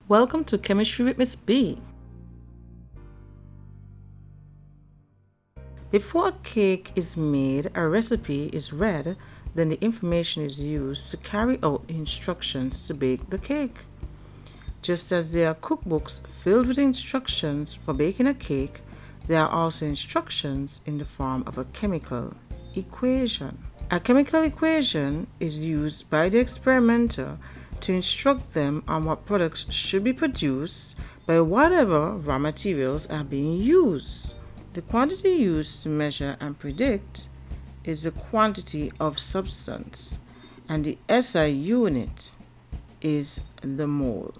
Welcome to Chemistry with Miss B. Before a cake is made, a recipe is read, then the information is used to carry out the instructions to bake the cake. Just as there are cookbooks filled with instructions for baking a cake, there are also instructions in the form of a chemical equation. A chemical equation is used by the experimenter to instruct them on what products should be produced by whatever raw materials are being used. The quantity used to measure and predict is the quantity of substance, and the SI unit is the mole.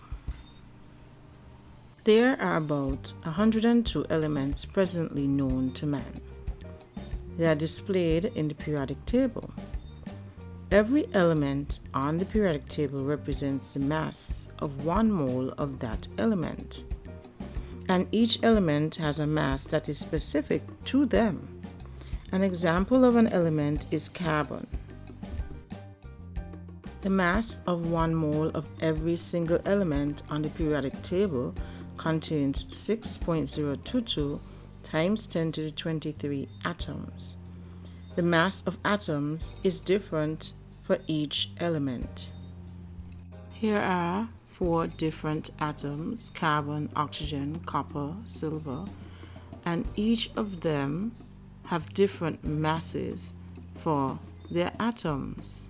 There are about 102 elements presently known to man. They are displayed in the periodic table. Every element on the periodic table represents the mass of 1 mole of that element, and each element has a mass that is specific to them. An example of an element is carbon. The mass of 1 mole of every single element on the periodic table contains 6.022 times 10 to the 23 atoms. The mass of atoms is different for each element. Here are 4 different atoms: carbon, oxygen, copper, silver, and each of them have different masses for their atoms.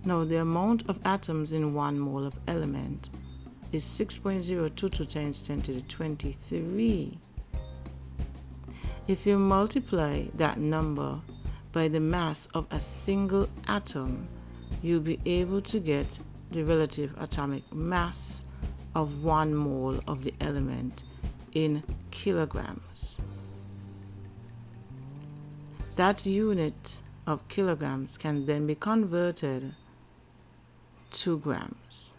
Now, the amount of atoms in 1 mole of element is 6.022 times 10 to the 23. If you multiply that number by the mass of a single atom, you'll be able to get the relative atomic mass of 1 mole of the element in kilograms. That unit of kilograms can then be converted to grams.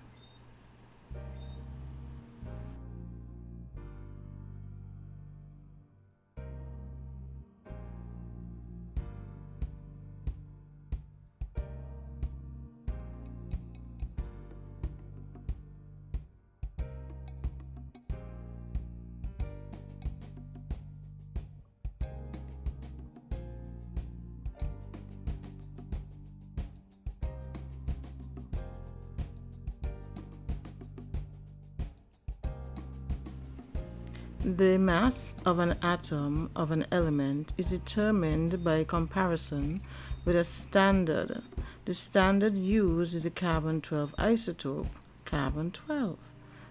The mass of an atom of an element is determined by comparison with a standard. The standard used is the carbon-12 isotope, carbon-12,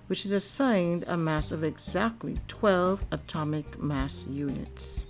which is assigned a mass of exactly 12 atomic mass units.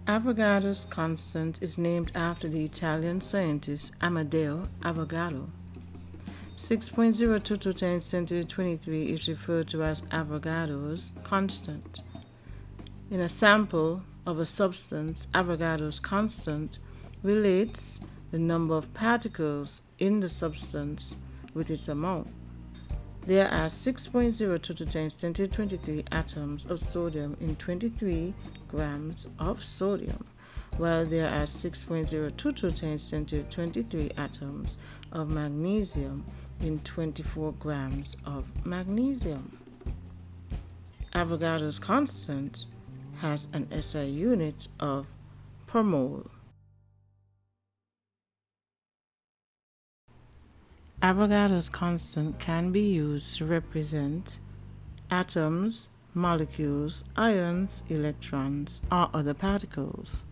Avogadro's constant is named after the Italian scientist Amedeo Avogadro. 6.022 times 10 to the 23 is referred to as Avogadro's constant. In a sample of a substance, Avogadro's constant relates the number of particles in the substance with its amount. There are 6.022 times 10 to the 23 atoms of sodium in 23 grams of sodium, while there are 6.022 times 10 to the 23 atoms of magnesium in 24 grams of magnesium. Avogadro's constant has an SI unit of per mole. Avogadro's constant can be used to represent atoms, molecules, ions, electrons, or other particles.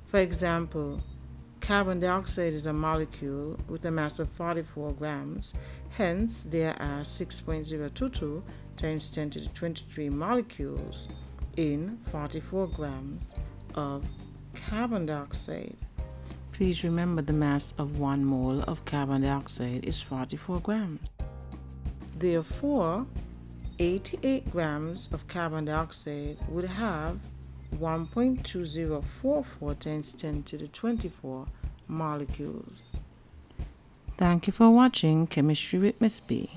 For example, carbon dioxide is a molecule with a mass of 44 grams, hence there are 6.022 times 10 to the 23 molecules in 44 grams of carbon dioxide. Please remember the mass of 1 mole of carbon dioxide is 44 grams. Therefore, 88 grams of carbon dioxide would have 1.2044 times 10 to the 24 molecules. Thank you for watching Chemistry with Miss B.